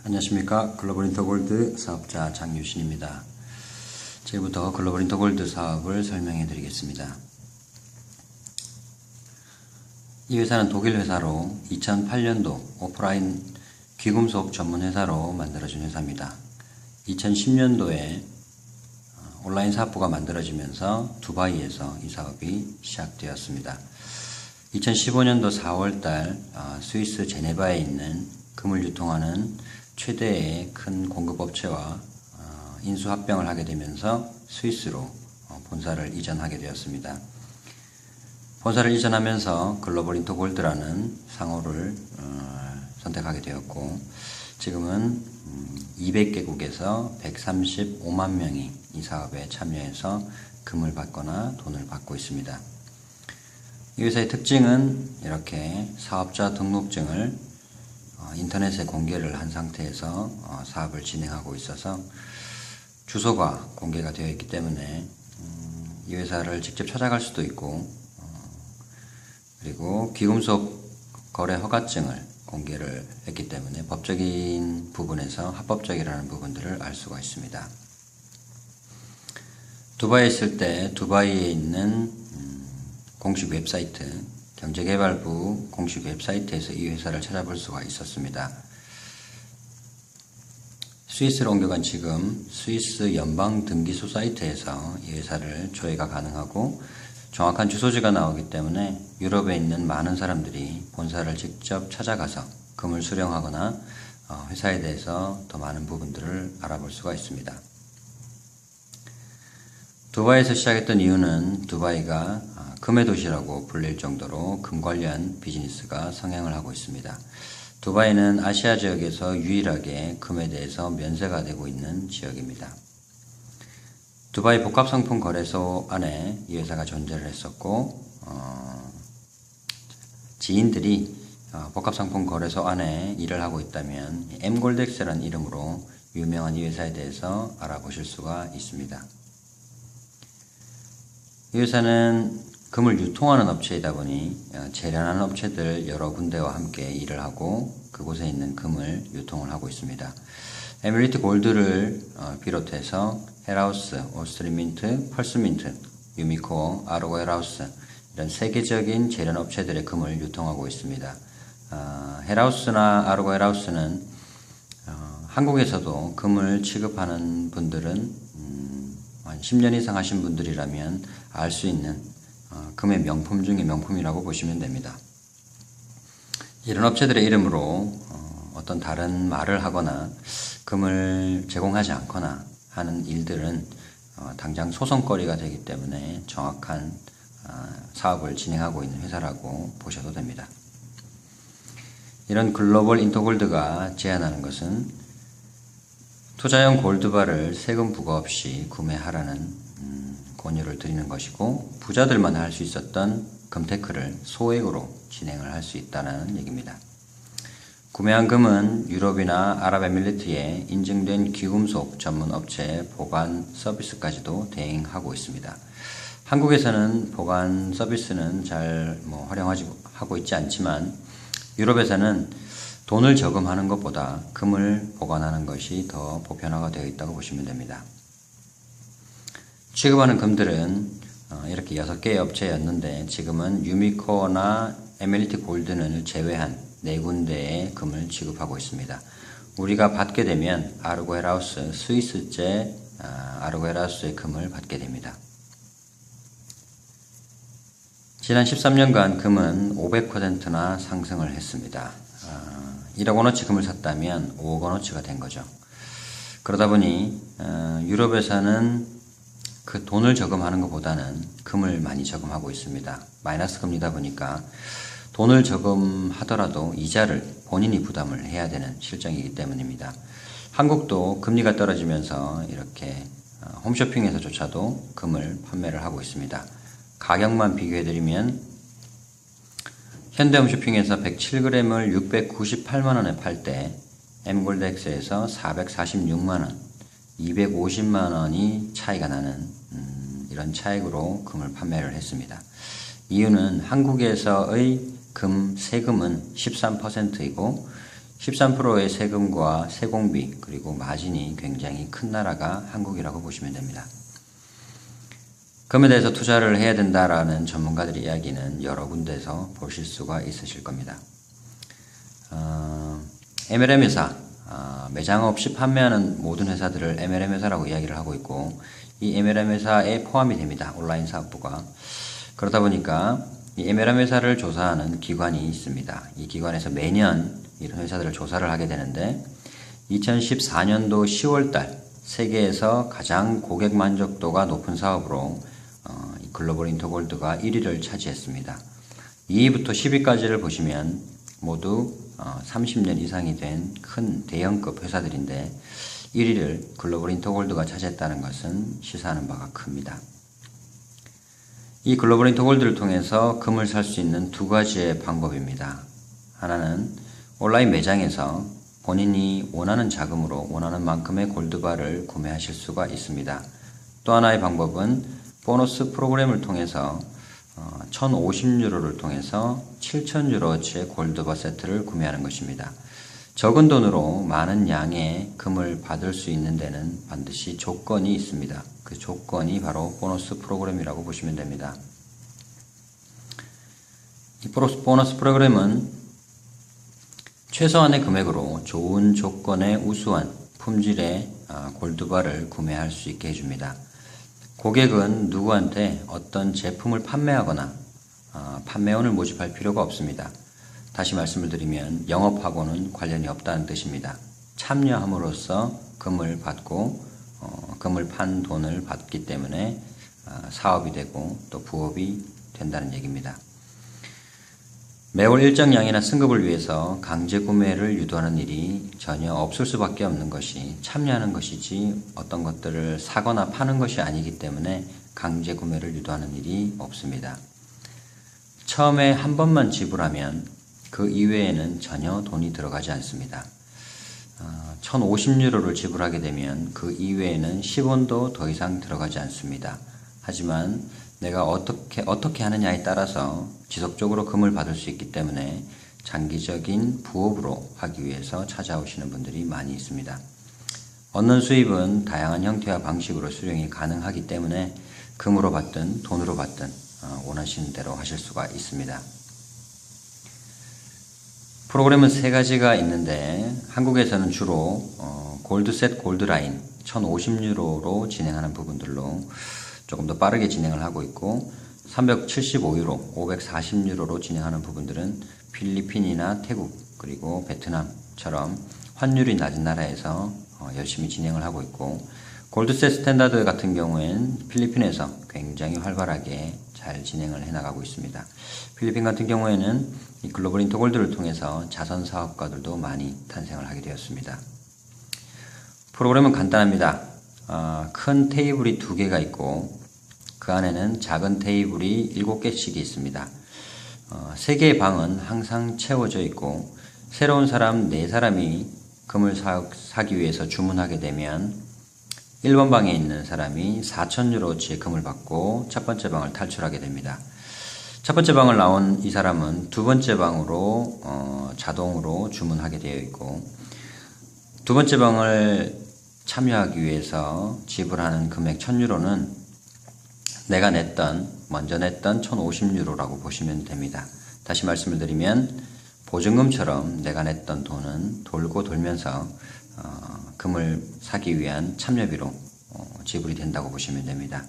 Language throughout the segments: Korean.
안녕하십니까. 글로벌 인터골드 사업자 장유신입니다. 지금부터 글로벌 인터골드 사업을 설명해 드리겠습니다. 이 회사는 독일 회사로 2008년도 오프라인 귀금속 전문 회사로 만들어진 회사입니다. 2010년도에 온라인 사업부가 만들어지면서 두바이에서 이 사업이 시작되었습니다. 2015년도 4월달 스위스 제네바에 있는 금을 유통하는 최대의 큰 공급업체와 인수합병을 하게 되면서 스위스로 본사를 이전하게 되었습니다. 본사를 이전하면서 글로벌 인터골드라는 상호를 선택하게 되었고, 지금은 200개국에서 135만 명이 이 사업에 참여해서 금을 받거나 돈을 받고 있습니다. 이 회사의 특징은 이렇게 사업자 등록증을 인터넷에 공개를 한 상태에서 사업을 진행하고 있어서 주소가 공개가 되어 있기 때문에 이 회사를 직접 찾아갈 수도 있고, 그리고 귀금속 거래 허가증을 공개를 했기 때문에 법적인 부분에서 합법적이라는 부분들을 알 수가 있습니다. 두바이에 있을 때 두바이에 있는 공식 웹사이트, 경제개발부 공식 웹사이트에서 이 회사를 찾아볼 수가 있었습니다. 스위스로 옮겨간 지금 스위스 연방등기소 사이트에서 이 회사를 조회가 가능하고 정확한 주소지가 나오기 때문에 유럽에 있는 많은 사람들이 본사를 직접 찾아가서 금을 수령하거나 회사에 대해서 더 많은 부분들을 알아볼 수가 있습니다. 두바이에서 시작했던 이유는 두바이가 금의 도시라고 불릴 정도로 금 관련 비즈니스가 성행을 하고 있습니다. 두바이는 아시아 지역에서 유일하게 금에 대해서 면세가 되고 있는 지역입니다. 두바이 복합상품 거래소 안에 이 회사가 존재를 했었고, 지인들이 복합상품 거래소 안에 일을 하고 있다면 M골덱스라는 이름으로 유명한 이 회사에 대해서 알아보실 수가 있습니다. 이 회사는 금을 유통하는 업체이다 보니 재련하는 업체들 여러 군데와 함께 일을 하고 그곳에 있는 금을 유통을 하고 있습니다. 에미리트 골드를 비롯해서 헬하우스, 오스트리민트, 펄스민트, 유미코어, 아르고 헬하우스 이런 세계적인 재련 업체들의 금을 유통하고 있습니다. 헬하우스나 아르고 헬하우스는 한국에서도 금을 취급하는 분들은 한 10년 이상 하신 분들이라면 알 수 있는 금의 명품 중에 명품이라고 보시면 됩니다. 이런 업체들의 이름으로 어떤 다른 말을 하거나 금을 제공하지 않거나 하는 일들은 당장 소송거리가 되기 때문에 정확한 사업을 진행하고 있는 회사라고 보셔도 됩니다. 이런 글로벌 인터골드가 제안하는 것은 투자용 골드바를 세금 부과 없이 구매하라는 권유를 드리는 것이고, 부자들만 할 수 있었던 금테크를 소액으로 진행을 할 수 있다는 얘기입니다. 구매한 금은 유럽이나 아랍에미리트에 인증된 귀금속 전문 업체 보관 서비스까지도 대행하고 있습니다. 한국에서는 보관 서비스는 잘 활용하고 있지 않지만 유럽에서는 돈을 저금하는 것보다 금을 보관하는 것이 더 보편화가 되어 있다고 보시면 됩니다. 취급하는 금들은 이렇게 6개의 업체였는데 지금은 유미코어나 에미리트 골드는 제외한 4군데의 금을 취급하고 있습니다. 우리가 받게 되면 아르고 헬하우스, 스위스제 아르고 헬하우스의 금을 받게 됩니다. 지난 13년간 금은 500%나 상승을 했습니다. 1억 원어치 금을 샀다면 5억 원어치가 된 거죠. 그러다 보니 유럽에서는 그 돈을 저금하는 것보다는 금을 많이 저금하고 있습니다. 마이너스 금리다 보니까 돈을 저금하더라도 이자를 본인이 부담을 해야 되는 실정이기 때문입니다. 한국도 금리가 떨어지면서 이렇게 홈쇼핑에서조차도 금을 판매를 하고 있습니다. 가격만 비교해드리면 현대홈쇼핑에서 107g을 698만원에 팔 때 M골덱스에서 446만원, 250만원이 차이가 나는 이런 차익으로 금을 판매를 했습니다. 이유는 한국에서의 금 세금은 13%이고 13%의 세금과 세공비 그리고 마진이 굉장히 큰 나라가 한국이라고 보시면 됩니다. 금에 대해서 투자를 해야 된다라는 전문가들의 이야기는 여러 군데에서 보실 수가 있으실 겁니다. MLM 회사, 매장 없이 판매하는 모든 회사들을 MLM 회사라고 이야기를 하고 있고, 이 MLM 회사에 포함이 됩니다. 온라인 사업부가. 그러다 보니까 이 MLM 회사를 조사하는 기관이 있습니다. 이 기관에서 매년 이런 회사들을 조사를 하게 되는데, 2014년도 10월달 세계에서 가장 고객 만족도가 높은 사업으로 글로벌 인터골드가 1위를 차지했습니다. 2위부터 10위까지를 보시면 모두 30년 이상이 된 큰 대형급 회사들인데 1위를 글로벌 인터골드가 차지했다는 것은 시사하는 바가 큽니다. 이 글로벌 인터골드를 통해서 금을 살 수 있는 두 가지의 방법입니다. 하나는 온라인 매장에서 본인이 원하는 자금으로 원하는 만큼의 골드바를 구매하실 수가 있습니다. 또 하나의 방법은 보너스 프로그램을 통해서 1050유로를 통해서 7000유로어치의 골드바 세트를 구매하는 것입니다. 적은 돈으로 많은 양의 금을 받을 수 있는 데는 반드시 조건이 있습니다. 그 조건이 바로 보너스 프로그램이라고 보시면 됩니다. 이 보너스 프로그램은 최소한의 금액으로 좋은 조건의 우수한 품질의 골드바를 구매할 수 있게 해줍니다. 고객은 누구한테 어떤 제품을 판매하거나 판매원을 모집할 필요가 없습니다. 다시 말씀을 드리면 영업하고는 관련이 없다는 뜻입니다. 참여함으로써 금을 받고 금을 판 돈을 받기 때문에 사업이 되고 또 부업이 된다는 얘기입니다. 매월 일정량이나 승급을 위해서 강제 구매를 유도하는 일이 전혀 없을 수밖에 없는 것이 참여하는 것이지 어떤 것들을 사거나 파는 것이 아니기 때문에 강제 구매를 유도하는 일이 없습니다. 처음에 한 번만 지불하면 그 이외에는 전혀 돈이 들어가지 않습니다. 1050유로를 지불하게 되면 그 이외에는 10원도 더 이상 들어가지 않습니다. 하지만 내가 어떻게 하느냐에 따라서 지속적으로 금을 받을 수 있기 때문에 장기적인 부업으로 하기 위해서 찾아오시는 분들이 많이 있습니다. 얻는 수입은 다양한 형태와 방식으로 수령이 가능하기 때문에 금으로 받든 돈으로 받든 원하시는 대로 하실 수가 있습니다. 프로그램은 세 가지가 있는데 한국에서는 주로 골드셋 골드라인 1050유로로 진행하는 부분들로 조금 더 빠르게 진행을 하고 있고 375유로, 540유로로 진행하는 부분들은 필리핀이나 태국 그리고 베트남처럼 환율이 낮은 나라에서 열심히 진행을 하고 있고 골드셋 스탠다드 같은 경우에는 필리핀에서 굉장히 활발하게 잘 진행을 해나가고 있습니다. 필리핀 같은 경우에는 이 글로벌 인터골드를 통해서 자선 사업가들도 많이 탄생을 하게 되었습니다. 프로그램은 간단합니다. 큰 테이블이 2개가 있고 그 안에는 작은 테이블이 7개씩이 있습니다. 3개의 방은 항상 채워져 있고 새로운 사람 4사람이 금을 사기 위해서 주문하게 되면 1번 방에 있는 사람이 4000유로어치의 금을 받고 첫 번째 방을 탈출하게 됩니다. 첫 번째 방을 나온 이 사람은 두 번째 방으로 자동으로 주문하게 되어 있고 두 번째 방을 참여하기 위해서 지불하는 금액 1000유로는 내가 먼저 냈던 1050유로라고 보시면 됩니다. 다시 말씀을 드리면 보증금처럼 내가 냈던 돈은 돌고 돌면서 금을 사기 위한 참여비로 지불이 된다고 보시면 됩니다.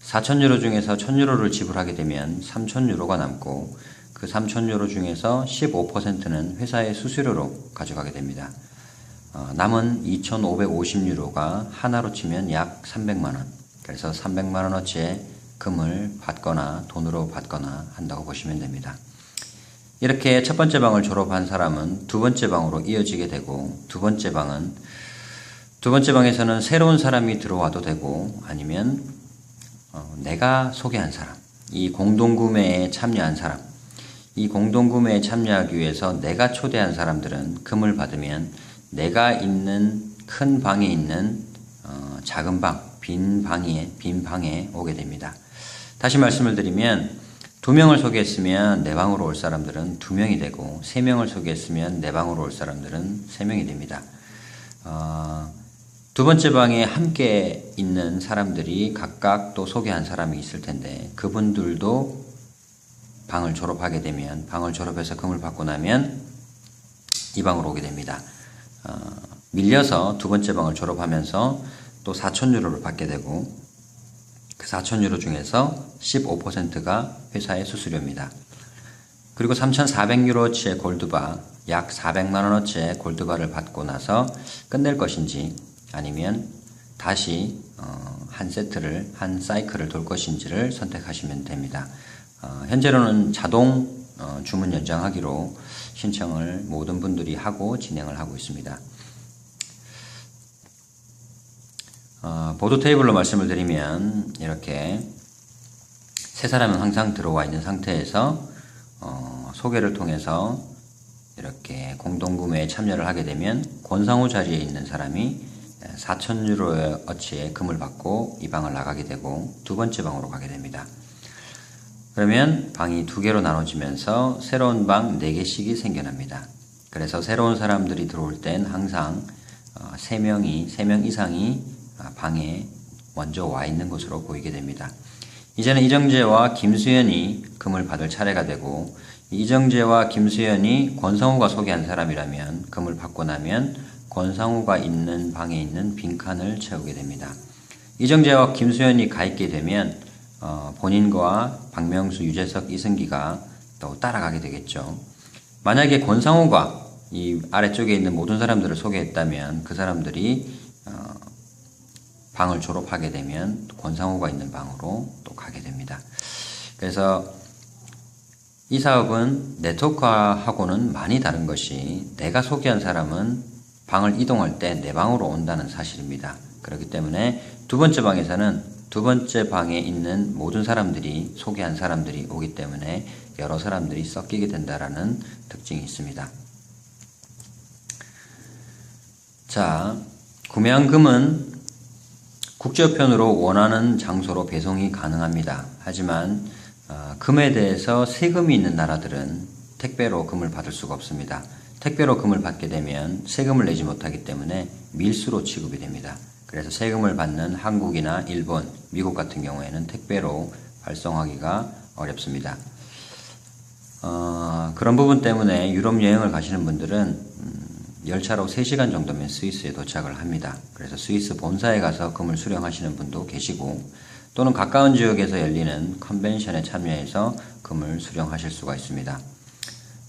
4000유로 중에서 1000유로를 지불하게 되면 3000유로가 남고 그 3000유로 중에서 15%는 회사의 수수료로 가져가게 됩니다. 남은 2550유로가 하나로 치면 약 300만원, 그래서 300만원어치의 금을 받거나 돈으로 받거나 한다고 보시면 됩니다. 이렇게 첫 번째 방을 졸업한 사람은 두 번째 방으로 이어지게 되고 두 번째 방에서는 새로운 사람이 들어와도 되고 아니면 내가 소개한 사람, 이 공동구매에 참여한 사람, 이 공동구매에 참여하기 위해서 내가 초대한 사람들은 금을 받으면 내가 있는 큰 방에 있는 작은 방, 빈 방에 오게 됩니다. 다시 말씀을 드리면 2명을 소개했으면 내 방으로 올 사람들은 2명이 되고 3명을 소개했으면 내 방으로 올 사람들은 3명이 됩니다. 두 번째 방에 함께 있는 사람들이 각각 또 소개한 사람이 있을 텐데 그분들도 방을 졸업하게 되면 방을 졸업해서 금을 받고 나면 이 방으로 오게 됩니다. 밀려서 두 번째 방을 졸업하면서 또 4,000유로를 받게 되고 그 4,000유로 중에서 15%가 회사의 수수료입니다. 그리고 3,400유로어치의 골드바 약 400만원어치의 골드바를 받고 나서 끝낼 것인지 아니면 다시 한 세트를 한 사이클을 돌 것인지를 선택하시면 됩니다. 현재로는 자동 주문 연장하기로 신청을 모든 분들이 하고 진행을 하고 있습니다. 보도 테이블로 말씀을 드리면 이렇게 세 사람은 항상 들어와 있는 상태에서 소개를 통해서 이렇게 공동구매에 참여를 하게 되면 권상우 자리에 있는 사람이 4,000유로어치의 금을 받고 이 방을 나가게 되고 두 번째 방으로 가게 됩니다. 그러면 방이 2개로 나눠지면서 새로운 방 4개씩이 생겨납니다. 그래서 새로운 사람들이 들어올 땐 항상 3명 이상이 방에 먼저 와 있는 것으로 보이게 됩니다. 이제는 이정재와 김수현이 금을 받을 차례가 되고 이정재와 김수현이 권상우가 소개한 사람이라면 금을 받고 나면 권상우가 있는 방에 있는 빈칸을 채우게 됩니다. 이정재와 김수현이 가 있게 되면 본인과 박명수, 유재석, 이승기가 또 따라가게 되겠죠. 만약에 권상우가 이 아래쪽에 있는 모든 사람들을 소개했다면 그 사람들이 방을 졸업하게 되면 권상우가 있는 방으로 또 가게 됩니다. 그래서 이 사업은 네트워크하고는 많이 다른 것이 내가 소개한 사람은 방을 이동할 때 내 방으로 온다는 사실입니다. 그렇기 때문에 두 번째 방에서는 두 번째 방에 있는 모든 사람들이 소개한 사람들이 오기 때문에 여러 사람들이 섞이게 된다라는 특징이 있습니다. 자, 구매한 금은 국제우편으로 원하는 장소로 배송이 가능합니다. 하지만 금에 대해서 세금이 있는 나라들은 택배로 금을 받을 수가 없습니다. 택배로 금을 받게 되면 세금을 내지 못하기 때문에 밀수로 취급이 됩니다. 그래서 세금을 받는 한국이나 일본, 미국 같은 경우에는 택배로 발송하기가 어렵습니다. 그런 부분 때문에 유럽 여행을 가시는 분들은 열차로 3시간 정도면 스위스에 도착을 합니다. 그래서 스위스 본사에 가서 금을 수령하시는 분도 계시고 또는 가까운 지역에서 열리는 컨벤션에 참여해서 금을 수령하실 수가 있습니다.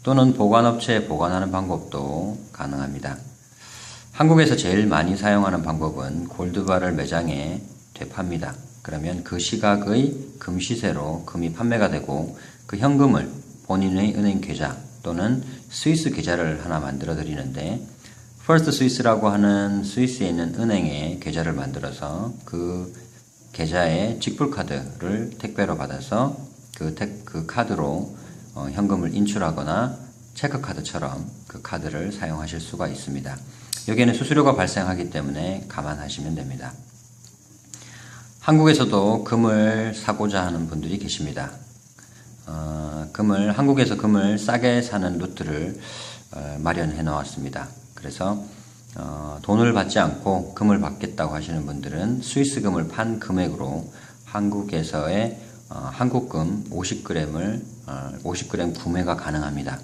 또는 보관업체에 보관하는 방법도 가능합니다. 한국에서 제일 많이 사용하는 방법은 골드바를 매장에 되팝니다. 그러면 그 시각의 금 시세로 금이 판매가 되고 그 현금을 본인의 은행 계좌 또는 스위스 계좌를 하나 만들어 드리는데 퍼스트 스위스라고 하는 스위스에 있는 은행에 계좌를 만들어서 그 계좌에 직불카드를 택배로 받아서 그 카드로 현금을 인출하거나 체크카드처럼 그 카드를 사용하실 수가 있습니다. 여기에는 수수료가 발생하기 때문에 감안하시면 됩니다. 한국에서도 금을 사고자 하는 분들이 계십니다. 한국에서 금을 싸게 사는 루트를 마련해 놓았습니다. 그래서 돈을 받지 않고 금을 받겠다고 하시는 분들은 스위스 금을 판 금액으로 한국에서의 한국금 50g 구매가 가능합니다.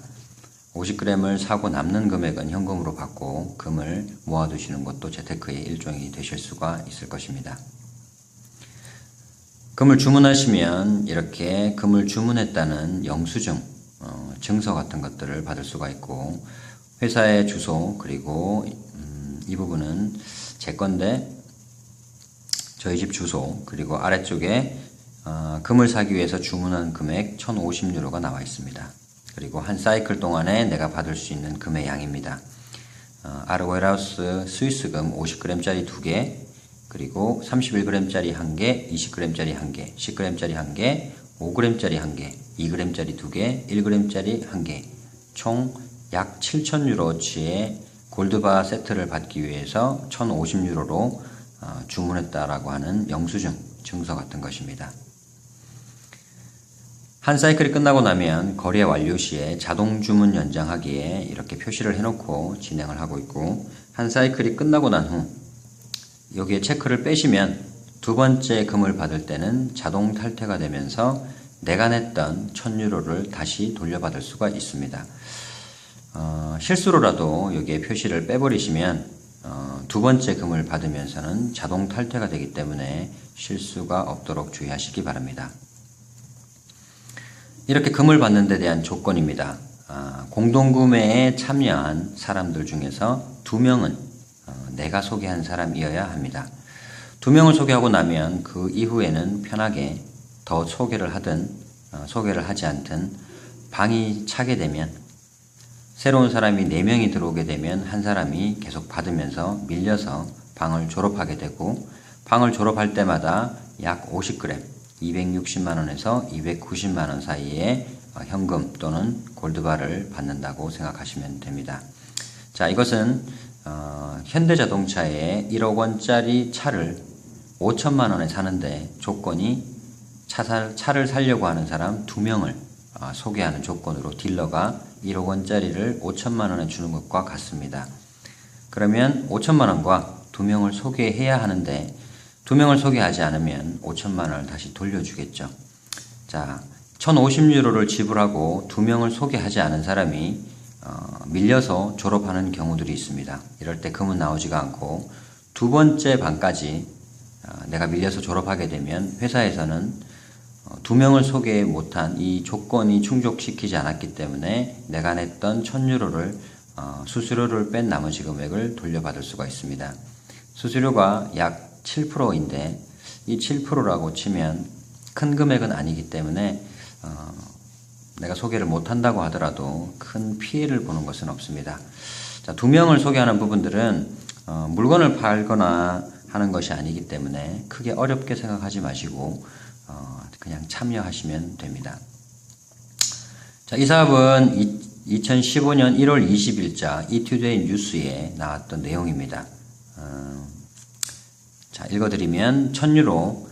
50g을 사고 남는 금액은 현금으로 받고 금을 모아두시는 것도 재테크의 일종이 되실 수가 있을 것입니다. 금을 주문하시면 이렇게 금을 주문했다는 영수증, 증서 같은 것들을 받을 수가 있고 회사의 주소 그리고 이 부분은 제 건데 저희 집 주소 그리고 아래쪽에 금을 사기 위해서 주문한 금액 1,050유로가 나와 있습니다. 그리고 한 사이클 동안에 내가 받을 수 있는 금의 양입니다. 아르웨라우스 스위스금 50g짜리 2개 그리고 31g짜리 1개, 20g짜리 1개, 10g짜리 1개, 5g짜리 1개, 2g짜리 2개, 1g짜리 1개 총 약 7,000유로어치의 골드바 세트를 받기 위해서 1,050유로로 주문했다라고 하는 영수증, 증서 같은 것입니다. 한 사이클이 끝나고 나면 거래 완료 시에 자동 주문 연장하기에 이렇게 표시를 해놓고 진행을 하고 있고, 한 사이클이 끝나고 난 후 여기에 체크를 빼시면 두 번째 금을 받을 때는 자동 탈퇴가 되면서 내가 냈던 1000유로를 다시 돌려받을 수가 있습니다. 실수로라도 여기에 표시를 빼버리시면 두 번째 금을 받으면서는 자동 탈퇴가 되기 때문에 실수가 없도록 주의하시기 바랍니다. 이렇게 금을 받는 데 대한 조건입니다. 공동구매에 참여한 사람들 중에서 2명은 내가 소개한 사람이어야 합니다. 2명을 소개하고 나면 그 이후에는 편하게 더 소개를 하든 소개를 하지 않든 방이 차게 되면, 새로운 사람이 4명이 들어오게 되면 한 사람이 계속 받으면서 밀려서 방을 졸업하게 되고, 방을 졸업할 때마다 약 50g, 260만원에서 290만원 사이의 현금 또는 골드바를 받는다고 생각하시면 됩니다. 자, 이것은 현대자동차의 1억원짜리 차를 5천만원에 사는데 조건이 차를 사려고 하는 사람 2명을 소개하는 조건으로 딜러가 1억원짜리를 5천만원에 주는 것과 같습니다. 그러면 5천만원과 2명을 소개해야 하는데 2명을 소개하지 않으면 5천만원을 다시 돌려주겠죠. 자, 1050유로를 지불하고 2명을 소개하지 않은 사람이 밀려서 졸업하는 경우들이 있습니다. 이럴 때 금은 나오지가 않고 두 번째 방까지 내가 밀려서 졸업하게 되면 회사에서는 2명을 소개 못한 이 조건이 충족시키지 않았기 때문에 내가 냈던 1000유로를 수수료를 뺀 나머지 금액을 돌려받을 수가 있습니다. 수수료가 약 7%인데 이 7%라고 치면 큰 금액은 아니기 때문에 내가 소개를 못한다고 하더라도 큰 피해를 보는 것은 없습니다. 자, 2명을 소개하는 부분들은 물건을 팔거나 하는 것이 아니기 때문에 크게 어렵게 생각하지 마시고 그냥 참여하시면 됩니다. 자, 이 사업은 2015년 1월 20일자 이투데이 뉴스에 나왔던 내용입니다. 자, 읽어드리면 1000유로,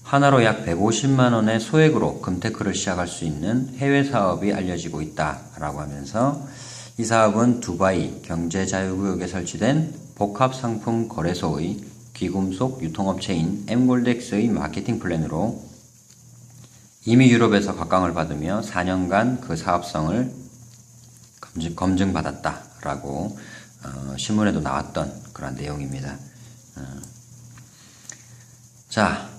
하나로 약 150만원의 소액으로 금테크를 시작할 수 있는 해외 사업이 알려지고 있다 라고 하면서, 이 사업은 두바이 경제자유구역에 설치된 복합상품 거래소의 귀금속 유통업체인 엠골덱스의 마케팅 플랜으로 이미 유럽에서 각광을 받으며 4년간 그 사업성을 검증받았다 라고 신문에도 나왔던 그런 내용입니다. 자,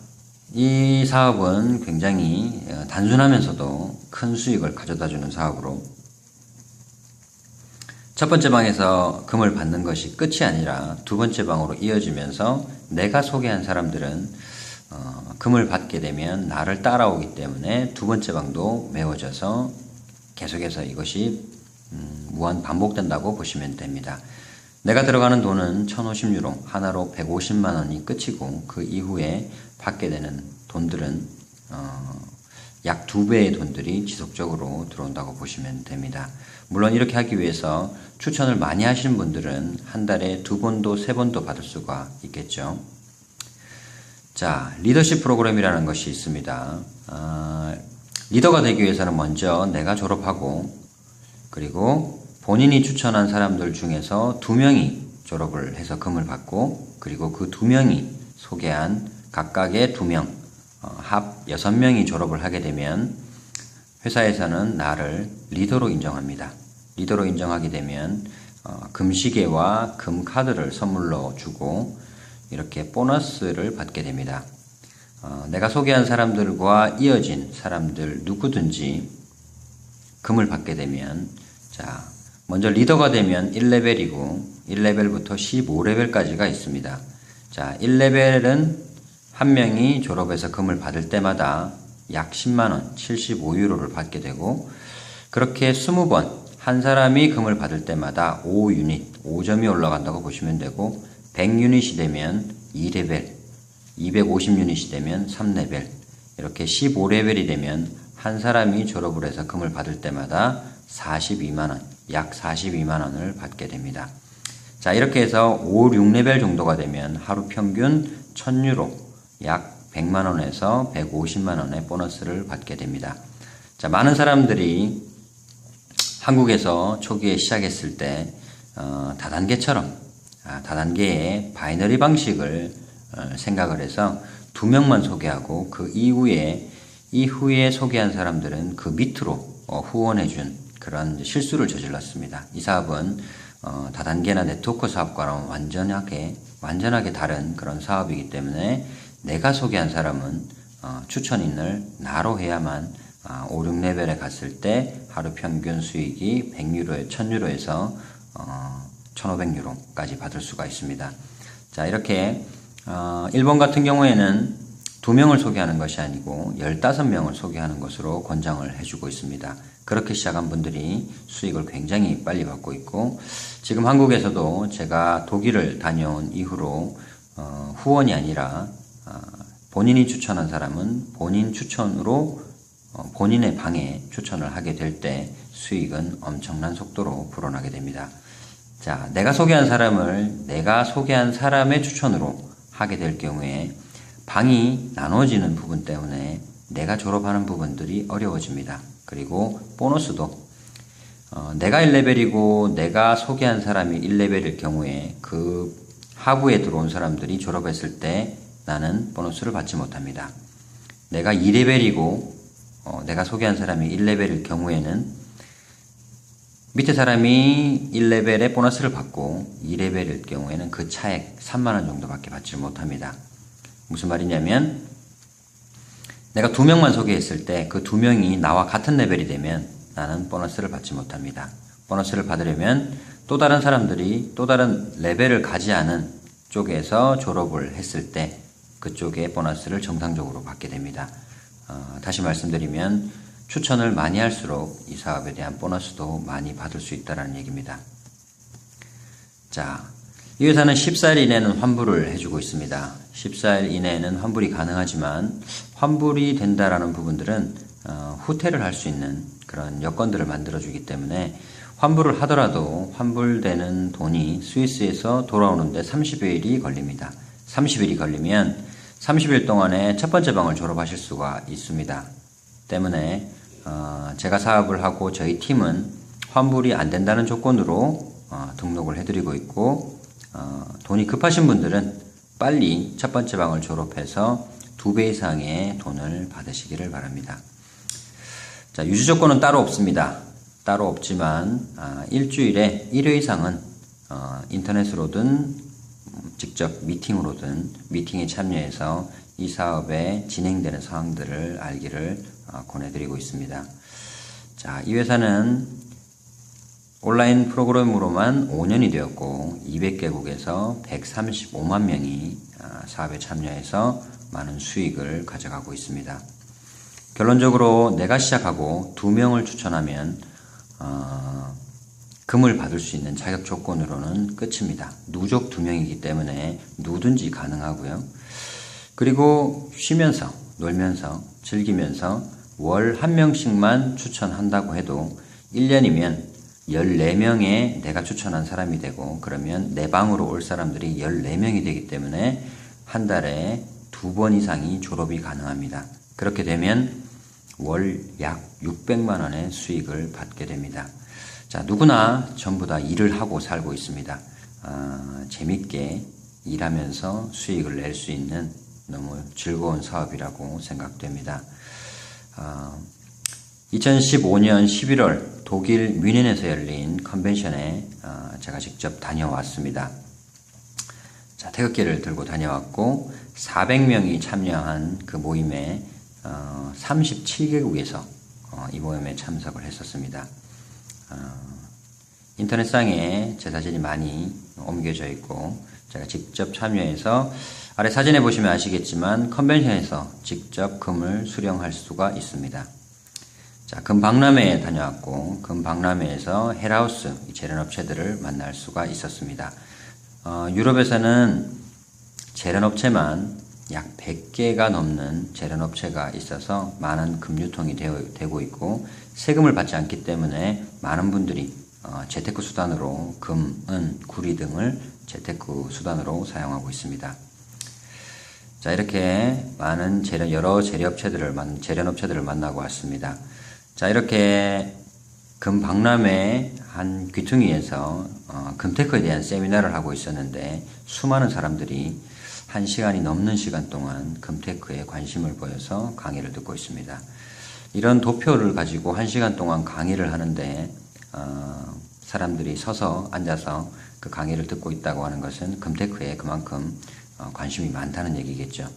이 사업은 굉장히 단순하면서도 큰 수익을 가져다주는 사업으로, 첫 번째 방에서 금을 받는 것이 끝이 아니라 두 번째 방으로 이어지면서 내가 소개한 사람들은 금을 받게 되면 나를 따라오기 때문에 두 번째 방도 메워져서 계속해서 이것이 무한 반복된다고 보시면 됩니다. 내가 들어가는 돈은 1050유로, 하나로 150만원이 끝이고 그 이후에 받게 되는 돈들은 약 2배의 돈들이 지속적으로 들어온다고 보시면 됩니다. 물론 이렇게 하기 위해서 추천을 많이 하시는 분들은 한 달에 2번도 3번도 받을 수가 있겠죠. 자, 리더십 프로그램이라는 것이 있습니다. 리더가 되기 위해서는 먼저 내가 졸업하고, 그리고 본인이 추천한 사람들 중에서 2명이 졸업을 해서 금을 받고, 그리고 그 2명이 소개한 각각의 2명, 합 6명이 졸업을 하게 되면 회사에서는 나를 리더로 인정합니다. 리더로 인정하게 되면 금시계와 금카드를 선물로 주고 이렇게 보너스를 받게 됩니다. 내가 소개한 사람들과 이어진 사람들 누구든지 금을 받게 되면, 자, 먼저 리더가 되면 1레벨이고 1레벨부터 15레벨까지가 있습니다. 자, 1레벨은 한 명이 졸업해서 금을 받을 때마다 약 10만원, 75유로를 받게 되고, 그렇게 20번 한 사람이 금을 받을 때마다 5유닛, 5점이 올라간다고 보시면 되고, 100유닛이 되면 2레벨, 250유닛이 되면 3레벨, 이렇게 15레벨이 되면 한 사람이 졸업을 해서 금을 받을 때마다 42만원, 약 42만원을 받게 됩니다. 자, 이렇게 해서 5, 6레벨 정도가 되면 하루 평균 1000유로, 약 100만원에서 150만원의 보너스를 받게 됩니다. 자, 많은 사람들이 한국에서 초기에 시작했을 때 다단계처럼 다단계의 바이너리 방식을 생각을 해서 2명만 소개하고 그 이후에 소개한 사람들은 그 밑으로 후원해준 그런 실수를 저질렀습니다. 이 사업은 다단계나 네트워크 사업과는 완전하게 다른 그런 사업이기 때문에 내가 소개한 사람은 추천인을 나로 해야만 5, 6레벨에 갔을 때 하루 평균 수익이 100유로에 1000유로에서 1500유로까지 받을 수가 있습니다. 자, 이렇게 일본 같은 경우에는 2명을 소개하는 것이 아니고 15명을 소개하는 것으로 권장을 해주고 있습니다. 그렇게 시작한 분들이 수익을 굉장히 빨리 받고 있고, 지금 한국에서도 제가 독일을 다녀온 이후로 후원이 아니라 본인이 추천한 사람은 본인 추천으로 본인의 방에 추천을 하게 될 때 수익은 엄청난 속도로 불어나게 됩니다. 자, 내가 소개한 사람의 추천으로 하게 될 경우에 방이 나눠지는 부분 때문에 내가 졸업하는 부분들이 어려워집니다. 그리고 보너스도 내가 1레벨이고 내가 소개한 사람이 1레벨일 경우에 그 하부에 들어온 사람들이 졸업했을 때 나는 보너스를 받지 못합니다. 내가 2레벨이고 내가 소개한 사람이 1레벨일 경우에는 밑에 사람이 1레벨에 보너스를 받고 2레벨일 경우에는 그 차액 3만원 정도밖에 받지 못합니다. 무슨 말이냐면 내가 2명만 소개했을 때 그 2명이 나와 같은 레벨이 되면 나는 보너스를 받지 못합니다. 보너스를 받으려면 또 다른 사람들이 또 다른 레벨을 가지 않은 쪽에서 졸업을 했을 때 그쪽에 보너스를 정상적으로 받게 됩니다. 다시 말씀드리면 추천을 많이 할수록 이 사업에 대한 보너스도 많이 받을 수 있다는 얘기입니다. 자, 이 회사는 14일 이내는 환불을 해주고 있습니다. 14일 이내에는 환불이 가능하지만 환불이 된다라는 부분들은 후퇴를 할 수 있는 그런 여건들을 만들어주기 때문에 환불을 하더라도 환불되는 돈이 스위스에서 돌아오는데 30일이 걸립니다. 30일이 걸리면 30일 동안에 첫 번째 방을 졸업하실 수가 있습니다. 때문에 제가 사업을 하고 저희 팀은 환불이 안 된다는 조건으로 등록을 해드리고 있고, 돈이 급하신 분들은 빨리 첫 번째 방을 졸업해서 2배 이상의 돈을 받으시기를 바랍니다. 자, 유지 조건은 따로 없습니다. 따로 없지만 일주일에 1회 이상은 인터넷으로든 직접 미팅으로든 미팅에 참여해서 이 사업에 진행되는 사항들을 알기를 권해드리고 있습니다. 자, 이 회사는 온라인 프로그램으로만 5년이 되었고 200개국에서 135만 명이 사업에 참여해서 많은 수익을 가져가고 있습니다. 결론적으로 내가 시작하고 2명을 추천하면 금을 받을 수 있는 자격 조건으로는 끝입니다. 누적 2명이기 때문에 누구든지 가능하고요. 그리고 쉬면서, 놀면서, 즐기면서 월 1명씩만 추천한다고 해도 1년이면 14명의 내가 추천한 사람이 되고, 그러면 내 방으로 올 사람들이 14명이 되기 때문에 한 달에 2번 이상이 졸업이 가능합니다. 그렇게 되면 월 약 600만 원의 수익을 받게 됩니다. 자, 누구나 전부 다 일을 하고 살고 있습니다. 재밌게 일하면서 수익을 낼 수 있는 너무 즐거운 사업이라고 생각됩니다. 2015년 11월 독일 뮌헨에서 열린 컨벤션에 제가 직접 다녀왔습니다. 자, 태극기를 들고 다녀왔고 400명이 참여한 그 모임에 37개국에서 이 모임에 참석을 했었습니다. 인터넷상에 제 사진이 많이 옮겨져 있고 제가 직접 참여해서 아래 사진에 보시면 아시겠지만 컨벤션에서 직접 금을 수령할 수가 있습니다. 자, 금 박람회에 다녀왔고 금 박람회에서 헬하우스 재련업체들을 만날 수가 있었습니다. 유럽에서는 재련업체만 약 100개가 넘는 재련업체가 있어서 많은 금유통이 되고 있고, 세금을 받지 않기 때문에 많은 분들이 재테크 수단으로 금, 은, 구리 등을 재테크 수단으로 사용하고 있습니다. 자, 이렇게 많은 재련업체들을 만나고 왔습니다. 자, 이렇게 금박람회 한 귀퉁이에서 금테크에 대한 세미나를 하고 있었는데 수많은 사람들이 1시간이 넘는 시간 동안 금테크에 관심을 보여서 강의를 듣고 있습니다. 이런 도표를 가지고 1시간 동안 강의를 하는데 사람들이 서서 앉아서 그 강의를 듣고 있다고 하는 것은 금테크에 그만큼 관심이 많다는 얘기겠죠.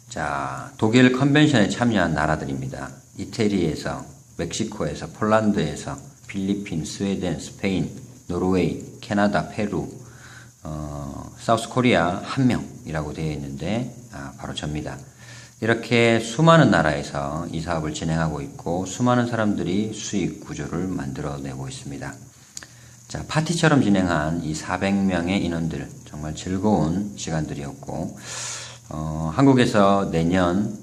자, 독일 컨벤션에 참여한 나라들입니다. 이태리에서, 멕시코에서, 폴란드에서, 필리핀, 스웨덴, 스페인, 노르웨이, 캐나다, 페루, 사우스 코리아 1명이라고 되어 있는데 바로 접니다. 이렇게 수많은 나라에서 이 사업을 진행하고 있고 수많은 사람들이 수익 구조를 만들어내고 있습니다. 자, 파티처럼 진행한 이 400명의 인원들 정말 즐거운 시간들이었고 한국에서 내년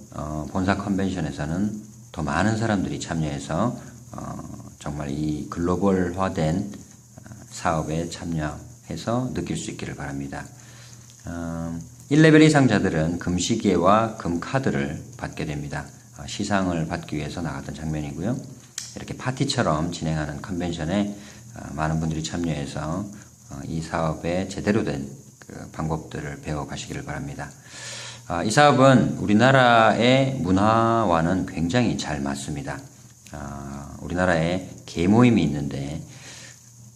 본사 컨벤션에서는 더 많은 사람들이 참여해서 정말 이 글로벌화된 사업에 참여해서 느낄 수 있기를 바랍니다. 1레벨 이상자들은 금시계와 금카드를 받게 됩니다. 시상을 받기 위해서 나갔던 장면이고요. 이렇게 파티처럼 진행하는 컨벤션에 많은 분들이 참여해서 이 사업에 제대로 된 그 방법들을 배워가시기를 바랍니다. 이 사업은 우리나라의 문화와는 굉장히 잘 맞습니다. 우리나라에 계모임이 있는데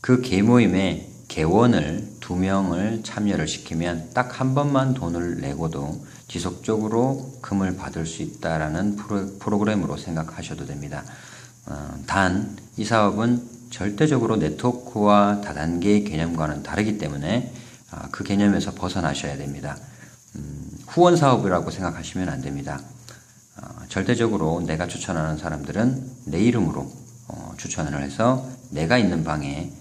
그 계모임에 계원을 2명을 참여를 시키면 딱 한 번만 돈을 내고도 지속적으로 금을 받을 수 있다라는 프로그램으로 생각하셔도 됩니다. 단 이 사업은 절대적으로 네트워크와 다단계의 개념과는 다르기 때문에 그 개념에서 벗어나셔야 됩니다. 후원 사업이라고 생각하시면 안 됩니다. 절대적으로 내가 추천하는 사람들은 내 이름으로 추천을 해서 내가 있는 방에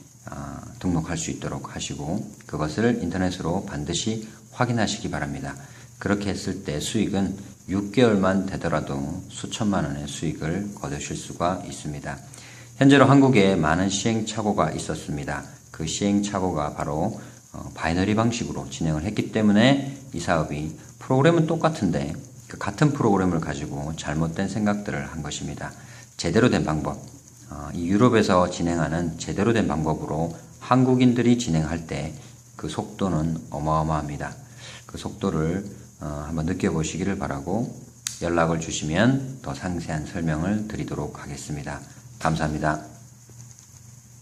등록할 수 있도록 하시고 그것을 인터넷으로 반드시 확인하시기 바랍니다. 그렇게 했을 때 수익은 6개월만 되더라도 수천만 원의 수익을 거두실 수가 있습니다. 현재로 한국에 많은 시행착오가 있었습니다. 그 시행착오가 바로 바이너리 방식으로 진행을 했기 때문에 이 사업이 프로그램은 똑같은데 그 같은 프로그램을 가지고 잘못된 생각들을 한 것입니다. 제대로 된 방법, 이 유럽에서 진행하는 제대로 된 방법으로 한국인들이 진행할 때 그 속도는 어마어마합니다. 그 속도를 한번 느껴보시기를 바라고 연락을 주시면 더 상세한 설명을 드리도록 하겠습니다. 감사합니다.